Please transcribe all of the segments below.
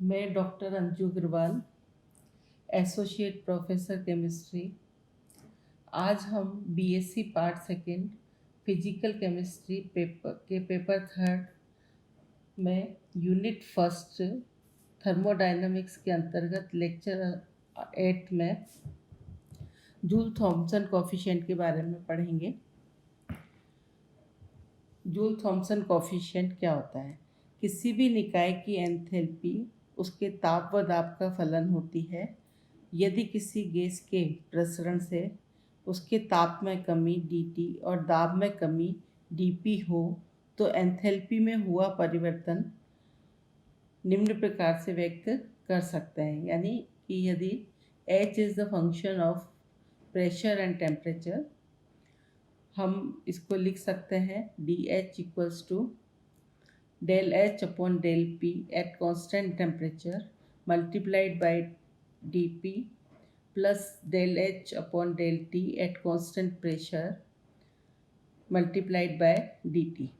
मैं doctor Anju Agrawal, associate professor chemistry. आज हम BSc part second physical chemistry paper third में यूनिट फर्स्ट थर्मोडायनामिक्स के अंतर्गत लेक्चर 8 में जूल थॉमसन कॉफिशिएंट के बारे में पढ़ेंगे। जूल थॉमसन कॉफिशिएंट क्या होता है? किसी भी निकाय की एंथैल्पी उसके ताप व दाब का फलन होती है। यदि किसी गैस के प्रसरण से उसके ताप में कमी dt और दाब में कमी dp हो तो एंथैल्पी में हुआ परिवर्तन निम्न प्रकार से व्यक्त कर सकते हैं। यानी कि यदि h is the function of pressure and temperature, हम इसको लिख सकते हैं dH equals to del H upon del P at constant temperature multiplied by dP plus del H upon del T at constant pressure multiplied by dt.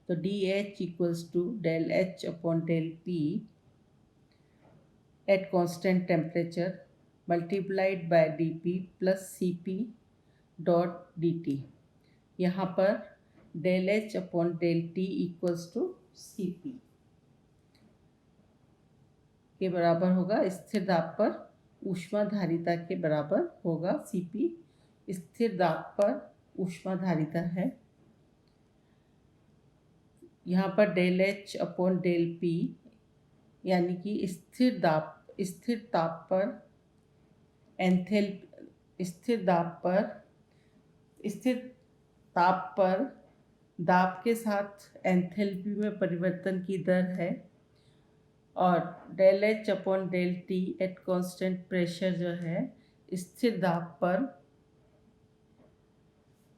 तो dH equals to del H upon del P at constant temperature multiplied by dP plus Cp dot dt. यहाँ पर del H upon del T equals to Cp के बराबर होगा। स्थिर दाब पर ऊष्माधारिता के बराबर होगा। Cp स्थिर दाब पर ऊष्माधारिता है। यहाँ पर del H upon del P यानी कि स्थिर ताप पर स्थिर ताप पर दाब के साथ एंथैल्पी में परिवर्तन की दर है। और del H upon del T at constant pressure जो है स्थिर दाब पर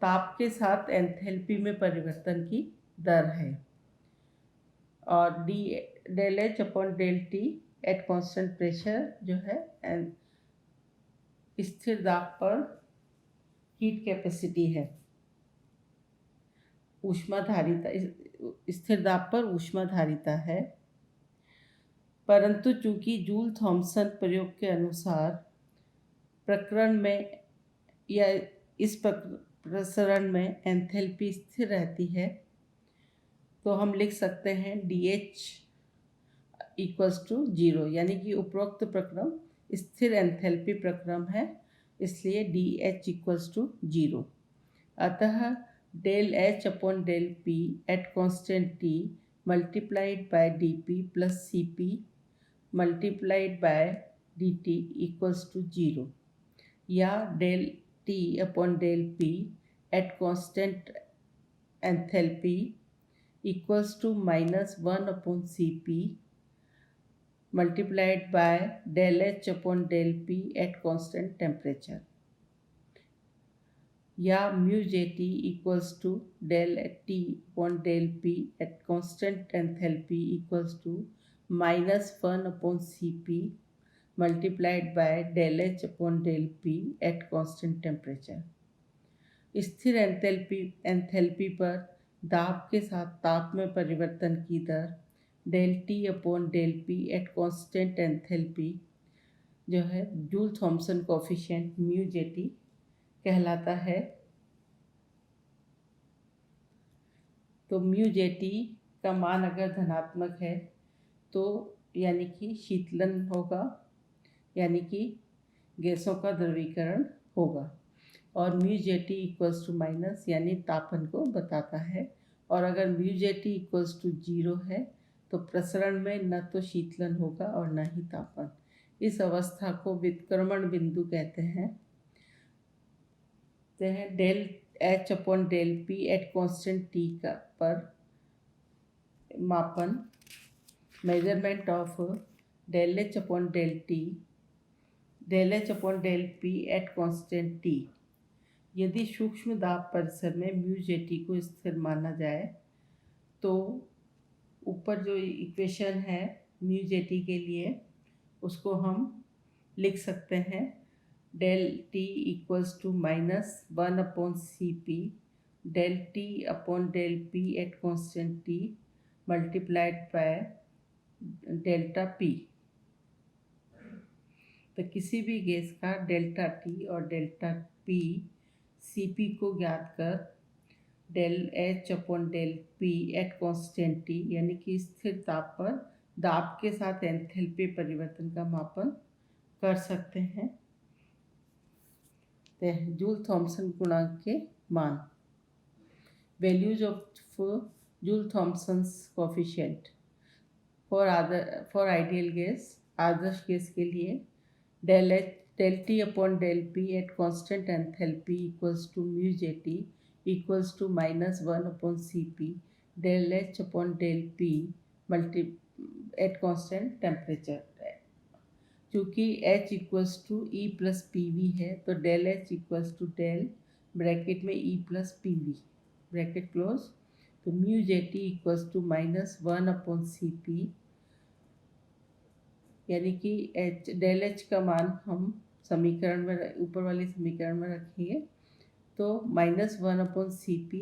ताप के साथ एंथैल्पी में परिवर्तन की दर है। और del H upon del T at constant pressure जो है स्थिर दाब पर हीट कैपेसिटी है, ऊष्माधारिता स्थिर दाब पर ऊष्माधारिता है। परंतु चूंकि जूल थॉमसन प्रयोग के अनुसार प्रकरण में या इस प्रसरण में एंथैल्पी स्थिर रहती है, तो हम लिख सकते हैं dH इक्वल्स टू 0, यानी कि उपरोक्त प्रक्रम स्थिर एंथैल्पी प्रक्रम है, इसलिए dH इक्वल्स टू 0। अतः del H upon del P at constant T multiplied by dP plus Cp multiplied by dt equals to 0, या del T upon del P at constant enthalpy equals to -1 upon Cp multiplied by del H upon del P at constant temperature, या mu Jt equals to del T upon del P at constant enthalpy equals to -1 upon Cp multiplied by del H upon del P at constant temperature। स्थिर enthalpy पर दाब के साथ ताप में परिवर्तन की दर del T upon del P at constant enthalpy जो है Joule Thomson coefficient mu JT कहलाता है। तो म्यू जेटी का मान अगर धनात्मक है तो यानी कि शीतलन होगा, यानी कि गैसों का द्रवीकरण होगा। और mu JT equals to minus यानी तापन को बताता है। और अगर म्यू जेटी इक्वल्स टू 0 है तो प्रसरण में न तो शीतलन होगा और न ही तापन। इस अवस्था को विक्रमण बिंदु कहते हैं। del H upon del P at constant T का पर मापन measurement of del H upon del H upon del P at constant T। यदि सूक्ष्म दाब परिसर में म्यू जेटी को स्थिर माना जाए तो ऊपर जो इक्वेशन है म्यू जेटी के लिए उसको हम लिख सकते हैं del T equals to -1 upon Cp del T upon del P at constant T multiplied by delta P. तो किसी भी गैस का डेल्टा टी और डेल्टा पी सी पी को ज्ञात कर del H upon del P at constant T यानी कि स्थिर ताप पर दाब के साथ एंथैल्पी परिवर्तन का मापन कर सकते हैं। जूल थॉम्सन गुणांक के मान। Values of joule Thomson's coefficient for ideal gas. Adarsh gas के लिए del T upon del P at constant enthalpy equals to mu J T equals to minus 1 upon Cp del H upon del P at constant temperature। चूँकि H equals to E plus P V है तो del H equals to del bracket में E plus P V bracket close, तो mu J T equals to minus 1 upon C P, यानी कि H del H का मान हम समीकरण में ऊपर वाले समीकरण में रखेंगे तो minus 1 upon C P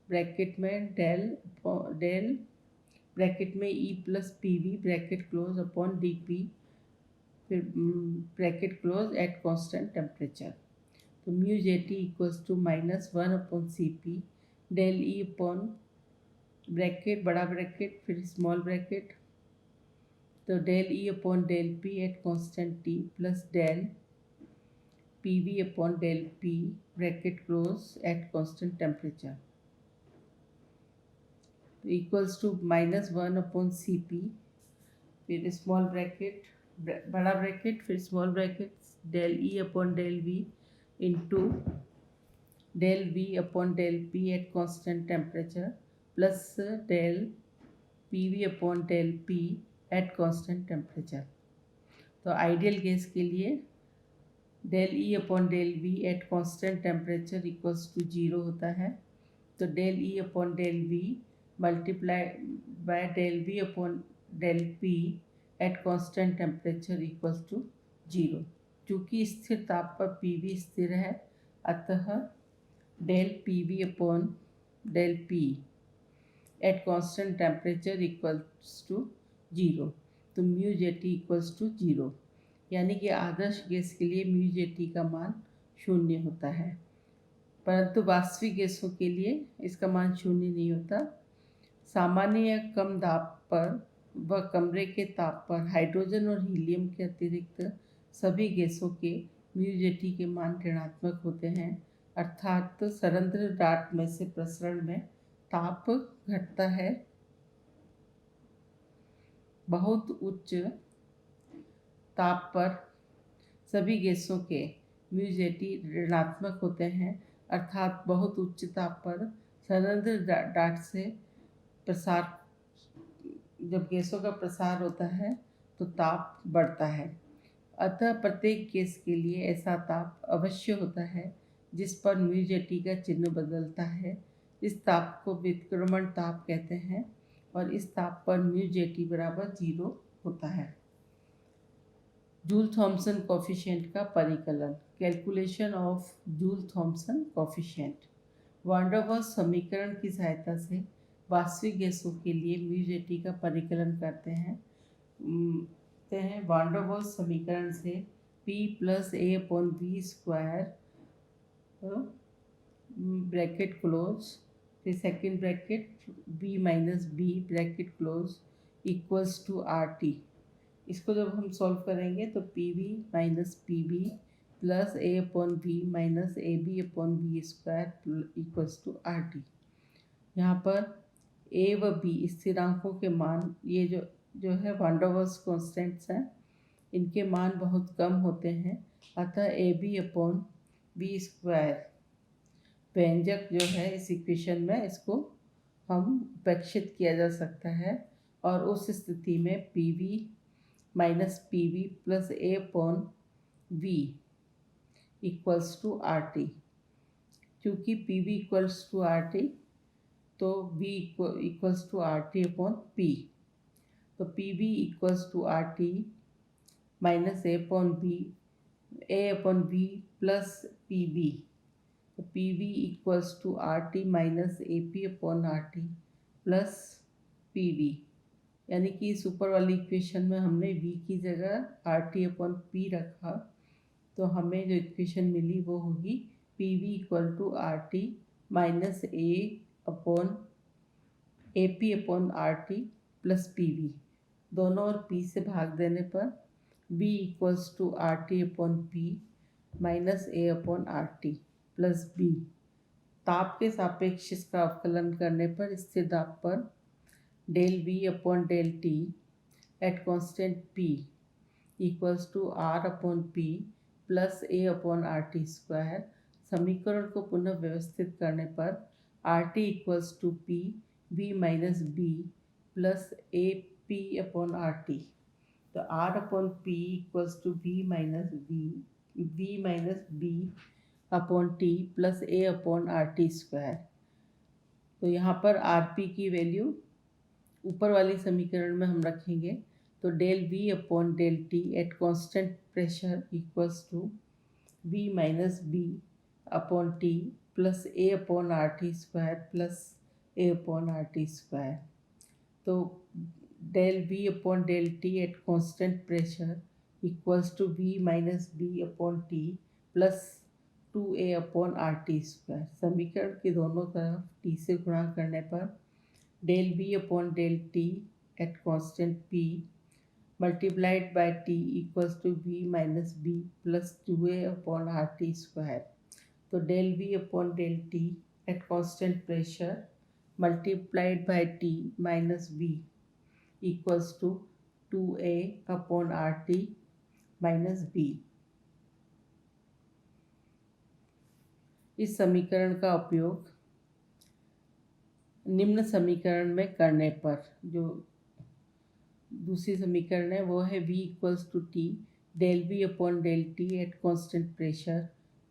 bracket में डेल ब्रैकेट में E plus P V bracket close upon D P फिर bracket close at constant temperature. तो mu J T equals to minus 1 upon C P del E upon bracket बड़ा bracket फिर small bracket, तो del E upon del P at constant T plus del P V upon del P bracket close at constant temperature equals to minus 1 upon C P फिर small bracket बड़ा bracket फिर small bracket del E upon del V into del V upon del P at constant temperature plus del P V upon del P at constant temperature. तो ideal gas के लिए del E upon del V at constant temperature equals to 0 होता है। तो del E upon del V multiply by del V upon del P at constant temperature equals to 0। चूँकि स्थिर ताप पर पी वी स्थिर है अतः del P V upon del P at constant temperature equals to 0। तो mu J T equals to 0, यानी कि आदर्श गैस के लिए म्यू जे टी का मान 0 होता है, परंतु वास्तविक गैसों के लिए इसका मान 0 नहीं होता। सामान्य या कम दाब पर व कमरे के ताप पर हाइड्रोजन और हीलियम के अतिरिक्त सभी गैसों के म्यू जे टी के मान ऋणात्मक होते हैं, अर्थात सरंध्र डाट में से प्रसरण में ताप घटता है। बहुत उच्च ताप पर सभी गैसों के म्यू जे टी ऋणात्मक होते हैं, अर्थात बहुत उच्च ताप पर सरंध्र डाट से प्रसार जब गैसों का प्रसार होता है तो ताप बढ़ता है। अतः प्रत्येक गैस के लिए ऐसा ताप अवश्य होता है जिस पर म्यू जे टी का चिन्ह बदलता है। इस ताप को व्युत्क्रमण ताप कहते हैं और इस ताप पर म्यू जे टी बराबर 0 होता है। जूल थॉम्सन कोफिशिएंट का परिकलन। Calculation of Joule Thomson coefficient. Van der Waals समीकरण की सहायता से वास्तविक गैसों के लिए म्यू जे टी का परिकलन करते हैं। वान डेर वाल्स समीकरण से P plus A upon V square bracket close फिर second bracket B minus B bracket close equals to R T. इसको जब हम सॉल्व करेंगे तो P V minus P B plus A upon V minus A B upon V square equals to R T. यहाँ पर ए व B स्थिरांकों के मान ये जो है वान डेर वाल्स कॉन्स्टेंट्स हैं, इनके मान बहुत कम होते हैं, अतः A B upon B square व्यंजक जो है इस इक्वेशन में इसको हम उपेक्षित किया जा सकता है और उस स्थिति में P V minus P V plus A upon V equals to R T. क्योंकि P V equals to R T तो V equals to R T upon P. तो P V equals to R T minus A upon V plus P V. तो P V equals to R T minus A P upon R T plus P V यानी कि इस ऊपर वाली equation में हमने v की जगह RT/P रखा, तो हमें जो इक्वेशन मिली वो होगी PV = RT minus AP/RT plus PV। दोनों और P से भाग देने पर V = RT/P minus A/RT plus B। ताप के सापेक्ष इसका अवकलन करने पर स्थिर दाब पर del V/del T at constant P equals to R/P plus A/RT square. समीकरण को पुनः व्यवस्थित करने पर RT = P V minus B plus AP/RT। तो R/P = V minus B/T plus A/RT square. तो यहाँ पर RP की वैल्यू ऊपर वाली समीकरण में हम रखेंगे, तो del V/del T at constant pressure equals to V minus B/T plus A/RT square plus A/RT square. तो del V/del T at constant pressure equals to V minus B/T plus 2A/RT square. समीकरण के दोनों तरफ T से गुणा करने पर del V/del T at constant P multiplied by T equals to V minus B plus 2A/RT square। तो del V/del T at constant pressure multiplied by T minus B equals to 2A/RT minus B। इस समीकरण का उपयोग निम्न समीकरण में करने पर, जो दूसरी समीकरण है वो है V = T del V/del T at constant pressure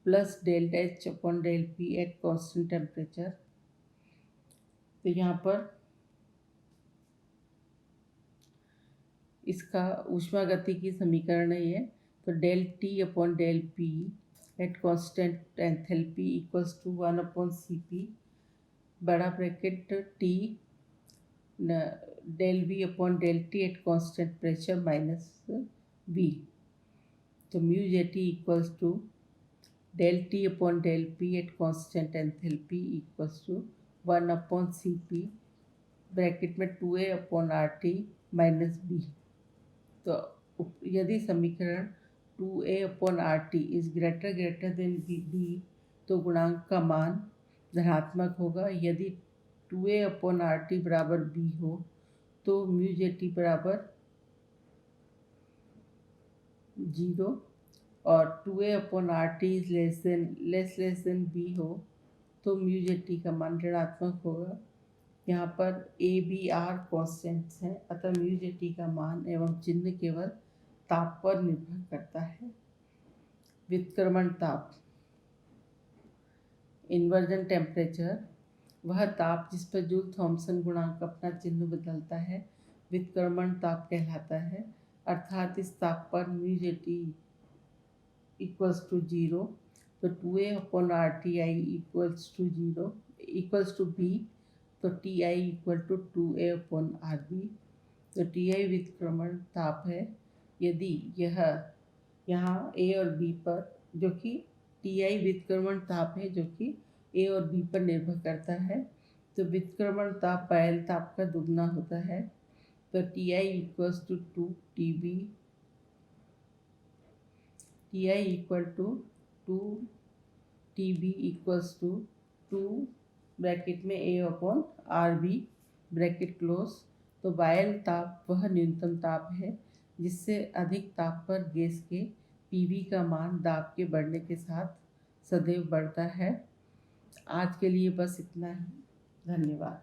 plus del H/del P at constant temperature. तो यहाँ पर इसका ऊष्मागति की समीकरण है ये। तो del T/del P at constant enthalpy equals to 1/Cp बड़ा bracket T del V/del T at constant pressure minus V। तो mu J T equals to del T/del P at constant enthalpy equals to 1/Cp bracket में 2A/RT minus B। तो यदि समीकरण 2A/RT is greater than B तो गुणांक का मान धनात्मक होगा। यदि 2A/RT बराबर B हो तो म्यू J बराबर 0 और 2A/RT is less than B हो तो म्यू J का मान ऋणात्मक होगा। यहाँ पर A, B, R कॉन्स्टेंट्स हैं, अतः म्यू J का मान एवं चिन्ह केवल ताप पर निर्भर करता है। व्युत्क्रमण ताप, इन्वर्जन टेम्परेचर, वह ताप जिस पर जूल थॉम्सन गुणांक अपना चिन्ह बदलता है व्युत्क्रमण ताप कहलाता है। अर्थात इस ताप पर म्यू J इक्वल्स टू 0, तो 2A/RTI इक्वल्स टू B, तो TI इक्वल टू 2A/RB। तो TI व्युत्क्रमण ताप है। यदि यह यहाँ A और B पर, जो कि TI व्युत्क्रमण ताप है जो कि A और B पर निर्भर करता है, तो व्युत्क्रमण ताप पायल ताप का दुगना होता है। तो TI equals to 2TB, TI equal to 2TB equals to 2 bracket में A/RB ब्रैकेट क्लोज। तो वायल ताप वह न्यूनतम ताप है जिससे अधिक ताप पर गैस के PV का मान दाब के बढ़ने के साथ सदैव बढ़ता है। आज के लिए बस इतना ही। धन्यवाद।